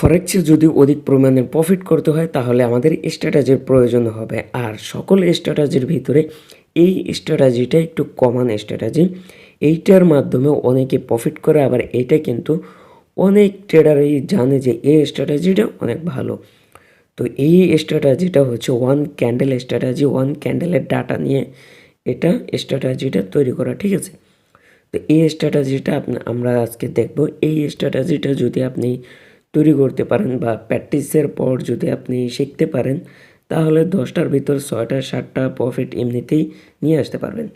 ফরেক্সে যদি অধিক পরিমাণে প্রফিট করতে হয় তাহলে আমাদের স্ট্র্যাটেজির প্রয়োজন হবে। আর সকল স্ট্র্যাটেজির ভিতরে এই স্ট্র্যাটেজিটা একটু কমন স্ট্র্যাটেজি। এইটার মাধ্যমে অনেকে প্রফিট করে, আবার এটা কিন্তু অনেক ট্রেডারই জানে যে এই স্ট্র্যাটেজিটা অনেক ভালো। তো এই স্ট্র্যাটেজিটা হচ্ছে ওয়ান ক্যান্ডেল স্ট্র্যাটেজি, ওয়ান ক্যান্ডেলের ডাটা নিয়ে এটা স্ট্র্যাটেজিটা তৈরি করা, ঠিক আছে। তো এই স্ট্র্যাটেজিটা আমরা আজকে দেখব। এই স্ট্র্যাটেজিটা যদি আপনি তৈরি করতে পারেন বা প্র্যাকটিসের পর যদি আপনি শিখতে পারেন তাহলে 10টার ভিতর 6টা 7টা প্রফিট এমনিতেই নিয়ে আসতে পারবেন,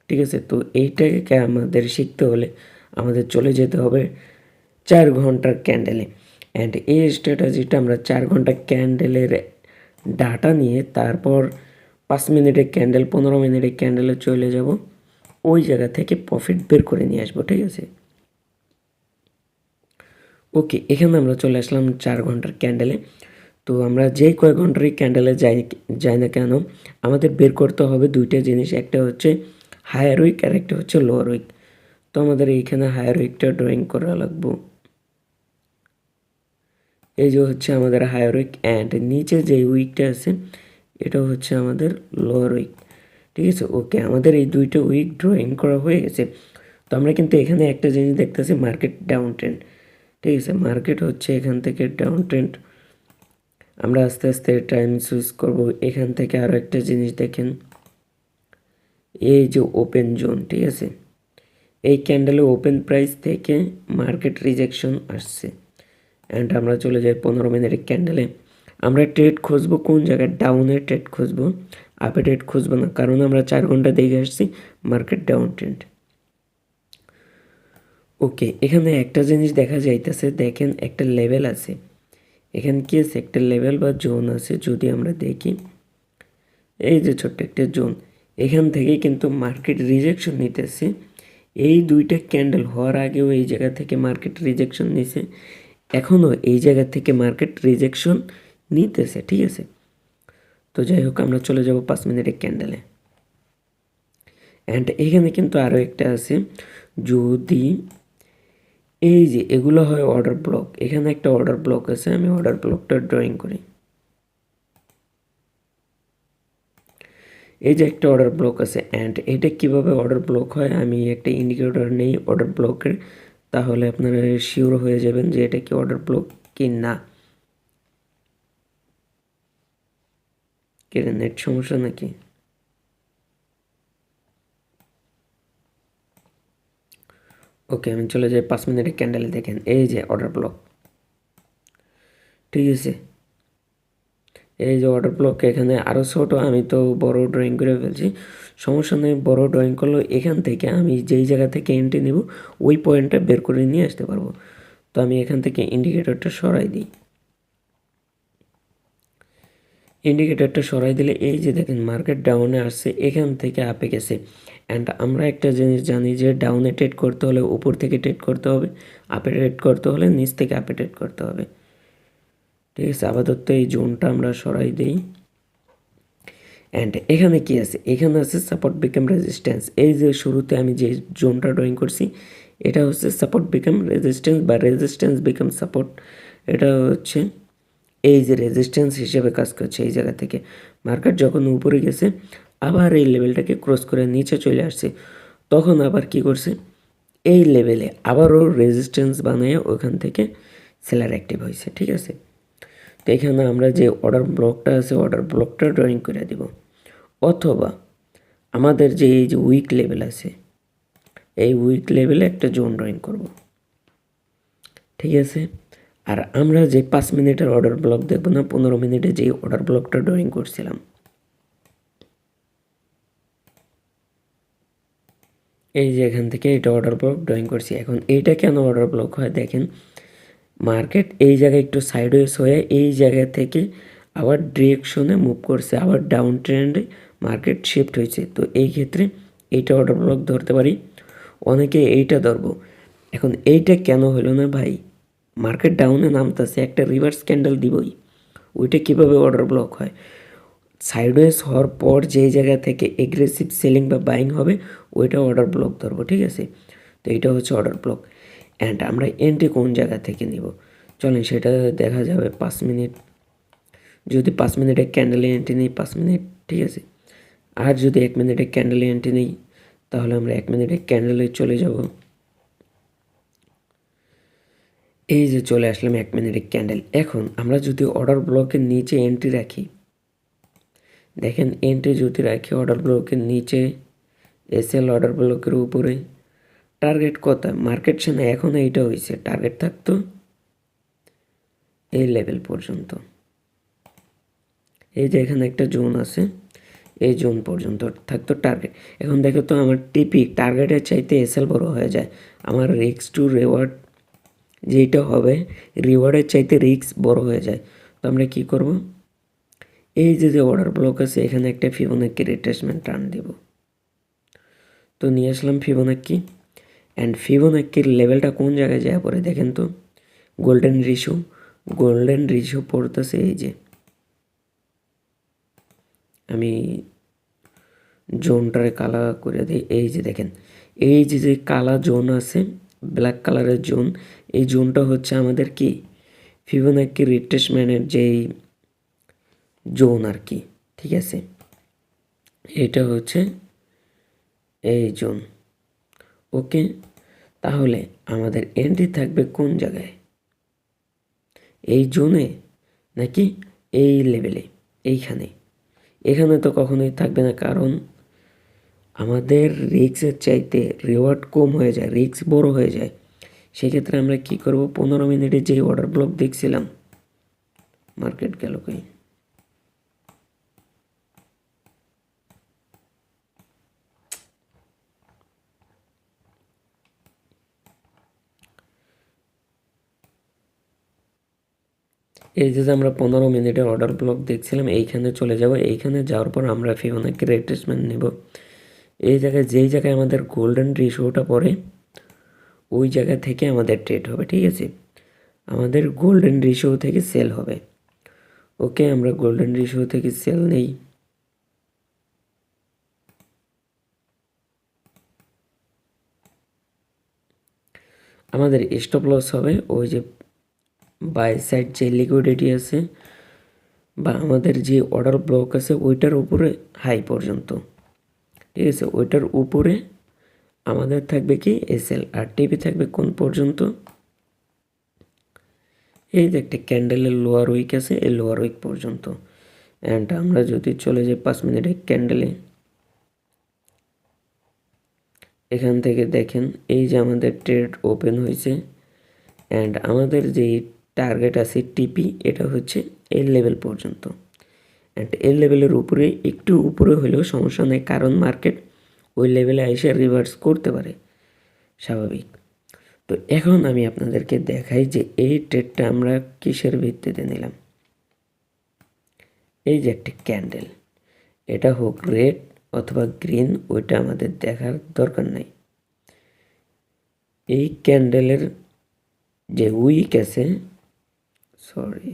ঠিক আছে। তো এইটাকে আমাদের শিখতে হলে আমাদের চলে যেতে হবে 4 ঘন্টার ক্যান্ডেলে। অ্যান্ড এই স্ট্র্যাটেজিটা আমরা 4 ঘন্টা ক্যান্ডেলের ডাটা নিয়ে তারপর 5 মিনিটের ক্যান্ডেল 15 মিনিটের ক্যান্ডেলে চলে যাব, ওই জায়গা থেকে প্রফিট বের করে নিয়ে আসবো, ঠিক আছে। ওকে, এখানে আমরা চলে আসলাম 4 ঘন্টার ক্যান্ডেলে। তো আমরা যেই কয়েক ঘন্টারই ক্যান্ডেলে যাই না কেন আমাদের বের করতে হবে দুইটা জিনিস, একটা হচ্ছে হায়ার উইক আর একটা হচ্ছে লোয়ার উইক। তো আমাদের এইখানে হায়ার উইকটা ড্রয়িং করা লাগবো। এই যে হচ্ছে আমাদের হায়ার উইক, অ্যান্ড নিচে যে উইকটা আছে এটা হচ্ছে আমাদের লোয়ার উইক, ঠিক আছে। ওকে, আমাদের এই দুইটা উইক ড্রয়িং করা হয়ে গেছে। তো আমরা কিন্তু এখানে একটা জিনিস দেখতেছি, মার্কেট ডাউন ট্রেন্ড, ঠিক আছে। মার্কেট হচ্ছে এখান থেকে ডাউন ট্রেন্ড। আমরা আস্তে আস্তে টাইম সুইচ করব। এখান থেকে আরও একটা জিনিস দেখেন, এই যে ওপেন জোন, ঠিক আছে। এই ক্যান্ডেলে ওপেন প্রাইস থেকে মার্কেট রিজেকশন আসছে, অ্যান্ড আমরা চলে যাই 15 মিনিটের ক্যান্ডেলে। আমরা ট্রেড খুঁজবো কোন জায়গায়, ডাউনের ট্রেড খুঁজবো, আপে ট্রেড খুঁজবো না, কারণ আমরা 4 ঘন্টা দেখে আসছি মার্কেট ডাউন ট্রেন্ড। ওকে, এখানে একটা জিনিস দেখা যাইতেছে, দেখেন একটা লেভেল আছে এখানে, কি আছে একটা লেভেল বা জোন আছে। যদি আমরা দেখি এই যে ছোট্ট একটা জোন, এখান থেকে কিন্তু মার্কেট রিজেকশন নিতেছে। এই দুইটা ক্যান্ডেল হওয়ার আগেও এই জায়গা থেকে মার্কেট রিজেকশন নিছে, এখনও এই জায়গা থেকে মার্কেট রিজেকশন নিতেছে, ঠিক আছে। তো যাই হোক, আমরা চলে যাব 5 মিনিটের ক্যান্ডেলে। অ্যান্ড এখানে কিন্তু আরও একটা আছে, যদি এই যে এগুলো হয় অর্ডার ব্লক, এখানে একটা অর্ডার ব্লক আছে, আমি অর্ডার ব্লকটা ড্রয়িং করি। এই যে একটা অর্ডার ব্লক আছে, অ্যান্ড এটা কিভাবে অর্ডার ব্লক হয় আমি একটা ইন্ডিকেটর নেই অর্ডার ব্লকের, তাহলে আপনারা শিওর হয়ে যাবেন যে এটা কি অর্ডার ব্লক কি না। কে নেট সমস্যা নাকি? ওকে, আমি চলে যাই 5 মিনিটের ক্যান্ডেলে। দেখেন এই যে অর্ডার ব্লক, ঠিক আছে। এই যে অর্ডার ব্লক, এখানে আরও ছোট, আমি তো বড় ড্রয়িং করে ফেলছি, সমস্যা নেই। বড় ড্রয়িং করলেও এখান থেকে আমি যেই জায়গা থেকে এন্ট্রি নেব ওই পয়েন্টটা বের করে নিয়ে আসতে পারবো। তো আমি এখান থেকে ইন্ডিকেটরটা সরাই দিই। ইন্ডিকেটরটা সরাই দিলে এই যে দেখেন মার্কেট ডাউনে আসছে, এখান থেকে আপে গেছে। অ্যান্ড আমরা একটা জিনিস জানি যে ডাউনে ট্রেড করতে হলে উপর থেকে ট্রেড করতে হবে, আপে ট্রেড করতে হলে নিচ থেকে আপে ট্রেড করতে হবে, ঠিক আছে। আপাতত এই জোনটা আমরা সরাই দিই। অ্যান্ড এখানে কি আছে, এখানে আছে সাপোর্ট বিকাম রেজিস্ট্যান্স। এই যে শুরুতে আমি যে জোনটা ড্রয়িং করছি এটা হচ্ছে সাপোর্ট বিকাম রেজিস্ট্যান্স বা রেজিস্ট্যান্স বিকাম সাপোর্ট। এটা হচ্ছে এই যে রেজিস্ট্যান্স হিসেবে কাজ করছে। এই জায়গা থেকে মার্কেট যখন উপরে গেছে আবার এই লেভেলটাকে ক্রস করে নিচে চলে আসছে, তখন আবার কি করছে, এই লেভেলে আবারও রেজিস্ট্যান্স বানিয়ে ওখান থেকে সেলার অ্যাক্টিভ হয়েছে, ঠিক আছে। তো এখানে আমরা যে অর্ডার ব্লকটা আছে অর্ডার ব্লকটা ড্রয়িং করে দিব, অথবা আমাদের যে এই যে উইক লেভেল আছে এই উইক লেভেলে একটা জোন ড্রয়িং করব, ঠিক আছে। আর আমরা যে 5 মিনিটের অর্ডার ব্লক দেখবো না, 15 মিনিটে যে অর্ডার ব্লকটা ড্রয়িং করছিলাম, এই যে এখান থেকে এটা অর্ডার ব্লক ড্রয়িং করছি। এখন এইটা কেন অর্ডার ব্লক হয় দেখেন, মার্কেট এই জায়গায় একটু সাইডওয়েজ হয়ে এই জায়গা থেকে আবার ডিরেকশনে মুভ করছে, আবার ডাউন ট্রেন্ডে মার্কেট শিফট হয়েছে। তো এই ক্ষেত্রে এইটা অর্ডার ব্লক ধরতে পারি, অনেকে এইটা ধরবো। এখন এইটা কেন হলো না ভাই, মার্কেট ডাউনে নামতেছে, একটা রিভার্স ক্যান্ডেল দিবই, ওইটা কীভাবে অর্ডার ব্লক হয়, সাইডওয়েজ হওয়ার পর যেই জায়গা থেকে এগ্রেসিভ সেলিং বা বাইং হবে ওইটা অর্ডার ব্লক ধরবো, ঠিক আছে। তো এইটা হচ্ছে অর্ডার ব্লক। অ্যান্ড আমরা এন্ট্রি কোন জায়গা থেকে নিব, চলেন সেটা দেখা যাবে 5 মিনিট। যদি 5 মিনিটে ক্যান্ডেলে এন্ট্রি নেই 5 মিনিট, ঠিক আছে। আর যদি 1 মিনিটে ক্যান্ডেলে এন্ট্রি নেই তাহলে আমরা 1 মিনিটে ক্যান্ডেলে চলে যাব। এই যে চলে আসলাম 1 মিনিটে ক্যান্ডেল। এখন আমরা যদি অর্ডার ব্লকের নিচে এন্ট্রি রাখি, দেখেন এন্ট্রি যদি রাখি অর্ডার ব্লকের নিচে, এসএল অর্ডার ব্লকের উপরে, টার্গেট কত মার্কেট সামনে এখন এইটা হয়েছে, টার্গেট থাকতো এই লেভেল পর্যন্ত। এই যে এখানে একটা জোন আছে, এই জোন পর্যন্ত থাকতো টার্গেট। এখন দেখো তো আমার টিপি টার্গেটের চাইতে এসএল বড় হয়ে যায়, আমার রিস্ক টু রিওয়ার্ড যেটা হবে রিওয়ার্ডের চাইতে রিস্ক বড় হয়ে যায়। তো আমরা কি করব, এই যে অর্ডার ব্লক আছে এখানে একটা ফিবোনাক্কি রিট্রেসমেন্ট টার্ন দেব। তো নিয়ে আসলাম ফিবোনাক্কি, অ্যান্ড ফিবোনাক্কির লেভেলটা কোন জায়গায় যায় পরে দেখেন তো, গোল্ডেন রিশু। গোল্ডেন রিশু পড়তেছে এই যে, আমি জোনটারে কালা করে দিই। এই যে দেখেন এই যে কালা জোন আছে, ব্ল্যাক কালারের জোন, এই জোনটা হচ্ছে আমাদের কি ফিবোনাক্কি রিট্রেসমেন্টের যেই জোন আর কি, ঠিক আছে। এটা হচ্ছে এই জোন, ওকে। তাহলে আমাদের এন্ট্রি থাকবে কোন জায়গায়, এই জোনে নাকি এই লেভেলে, এইখানে? এখানে তো কখনোই থাকবে না, কারণ আমাদের রিস্কের চাইতে রিওয়ার্ড কম হয়ে যায়, রিস্ক বড় হয়ে যায়। সেক্ষেত্রে আমরা কি করব, 15 মিনিটে যে অর্ডার ব্লক দেখছিলাম, মার্কেট গেল কই, এই যে আমরা 15 মিনিটে অর্ডার ব্লক দেখছিলাম, এইখানে চলে যাব। এইখানে যাওয়ার পর আমরা ফিবোনাক্কি রিট্রেসমেন্ট নেব। এই জায়গায় যেই জায়গায় আমাদের গোল্ডেন রেশিওটা পড়ে ওই জায়গা থেকে আমাদের ট্রেড হবে, ঠিক আছে। আমাদের গোল্ডেন রেশিও থেকে সেল হবে, ওকে। আমরা গোল্ডেন রেশিও থেকে সেল নেই। আমাদের স্টপ লস হবে ওই যে বাই সাইড যে লিকুইডিটি আছে বা আমাদের যে অর্ডার ব্লক আছে ওইটার উপরে হাই পর্যন্ত, ঠিক আছে। ওইটার উপরে আমাদের থাকবে কি এসএল, আর টিপি থাকবে কোন পর্যন্ত, এই যে একটা ক্যান্ডেলের লোয়ার উইক আছে এই লোয়ার উইক পর্যন্ত। অ্যান্ড আমরা যদি চলে যাই 5 মিনিটের ক্যান্ডেলে, এখান থেকে দেখেন এই যে আমাদের ট্রেড ওপেন হয়েছে, অ্যান্ড আমাদের যে টার্গেট আছে টিপি এটা হচ্ছে এই লেভেল পর্যন্ত। অ্যান্ড এই লেভেলের উপরে একটু উপরে হলেও সমস্যা নেই, কারণ মার্কেট ওই লেভেলে এসে রিভার্স করতে পারে, স্বাভাবিক। তো এখন আমি আপনাদেরকে দেখাই যে এই ট্রেডটা আমরা কিসের ভিত্তিতে নিলাম। এই যে একটা ক্যান্ডেল, এটা হোক রেড অথবা গ্রিন ওইটা আমাদের দেখার দরকার নাই। এই ক্যান্ডেলের যে উইক আছে, সরি,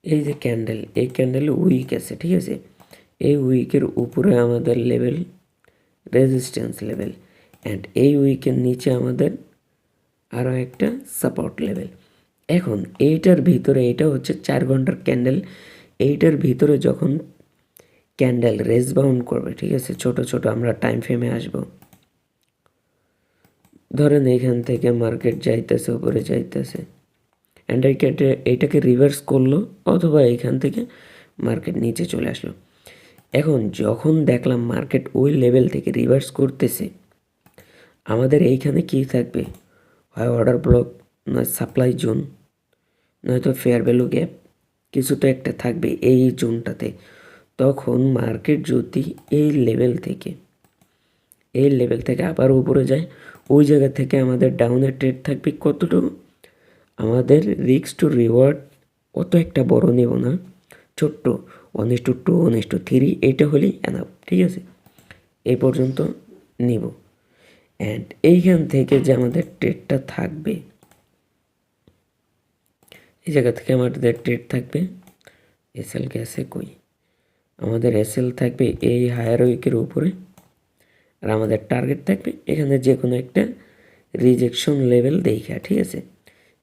এই যে ক্যান্ডেল, এই ক্যান্ডেলে উইক আছে, ঠিক আছে। এই উইকের উপরে আমাদের লেভেল রেজিস্ট্যান্স লেভেল, অ্যান্ড এই উইকের নিচে আমাদের আরও একটা সাপোর্ট লেভেল। এখন এইটার ভিতরে, এটা হচ্ছে 4 ঘন্টার ক্যান্ডেল, এইটার ভিতরে যখন ক্যান্ডেল রেজ বাউন্ড করবে, ঠিক আছে, ছোট ছোট আমরা টাইম ফ্রেমে আসব। ধরেন এখান থেকে মার্কেট যাইতেছে, উপরে যাইতেছে, অ্যান্ড এইটাকে রিভার্স করলো, অথবা এখান থেকে মার্কেট নিচে চলে আসলো। এখন যখন দেখলাম মার্কেট ওই লেভেল থেকে রিভার্স করতেছে, আমাদের এইখানে কি থাকবে, হয় অর্ডার ব্লক, নয় সাপ্লাই জোন, নয়তো ফেয়ার ভ্যালু গ্যাপ, কিছু তো একটা থাকবে এই জোনটাতে। তখন মার্কেট যদি এই লেভেল থেকে আবার উপরে যায়, ওই জায়গা থেকে আমাদের ডাউনের ট্রেড থাকবে কতটুকু, আমাদের রিস্ক টু রিওয়ার্ড অত একটা বড় নেব না, ছোট্ট 1:2 1:3 এইটা হলেই এনাফ, ঠিক আছে। এই পর্যন্ত নিব, অ্যান্ড এইখান থেকে যে আমাদের ট্রেডটা থাকবে, এই জায়গা থেকে আমাদের ট্রেড থাকবে, এসএল গেছে কই, আমাদের এসএল থাকবে এই হায়ার উইকের উপরে, আর আমাদের টার্গেট থাকবে এখানে যে কোনো একটা রিজেকশন লেভেল দেখা, ঠিক আছে?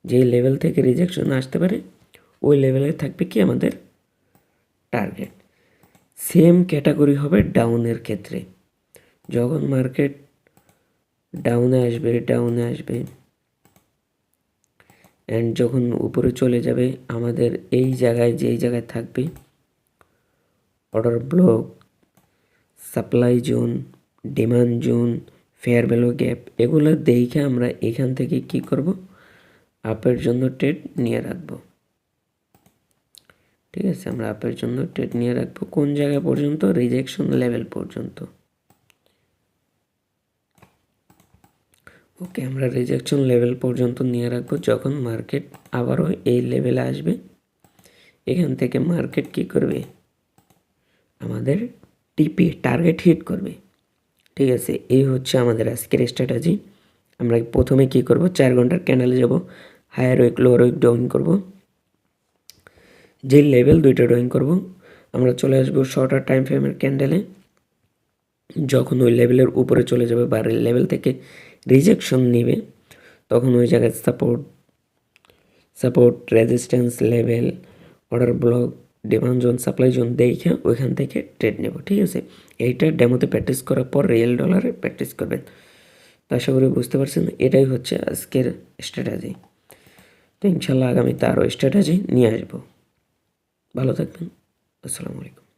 যেই লেভেল থেকে রিজেকশন আসতে পারে ওই লেভেলে থাকবে কি আমাদের টার্গেট। সেম ক্যাটাগরি হবে ডাউনের ক্ষেত্রে। যখন মার্কেট ডাউনে আসবে অ্যান্ড যখন উপরে চলে যাবে আমাদের এই জায়গায় যেই জায়গায় থাকবে order block, supply zone, demand zone, fair value gap, এগুলো দেখে আমরা এখান থেকে কি করব, আপের জন্য ট্রেড নিয়ে রাখবো। ঠিক আছে, আমরা আপের জন্য ট্রেড নিয়ে রাখবো কোন জায়গা পর্যন্ত, রিজেকশন লেভেল পর্যন্ত। ওকে, আমরা রিজেকশন লেভেল পর্যন্ত নিয়ে রাখবো। যখন মার্কেট আবারও এই লেভেলে আসবে এখান থেকে মার্কেট কি করবে, আমাদের টিপি টার্গেট হিট করবে। ঠিক আছে, এই হচ্ছে আমাদের আজকের স্ট্র্যাটেজি। আমরা প্রথমে কি করব, 4 ঘন্টার ক্যান্ডেলে যাব, higher wick lower wick drawing করব, যে লেভেল দুইটা ড্রয়িং করব। আমরা চলে আসবো শর্টার টাইম ফ্রেমের ক্যান্ডেলে। যখন ওই লেভেলের উপরে চলে যাবে বা লেভেল থেকে রিজেকশন নেবে তখন ওই জায়গায় support resistance level, order block, demand zone, supply zone দেখে ওইখান থেকে ট্রেড নেব। ঠিক আছে, এইটা ডেমোতে প্র্যাকটিস করার পর রিয়েল ডলারে প্র্যাকটিস করবেন। তো আশা করি বুঝতে পারছেন, এটাই হচ্ছে আজকের স্ট্র্যাটেজি। তো ইনশাল্লাহ আগামীতে আরও স্ট্র্যাটেজি নিয়ে আসবো। ভালো থাকবেন, আসসালামু আলাইকুম।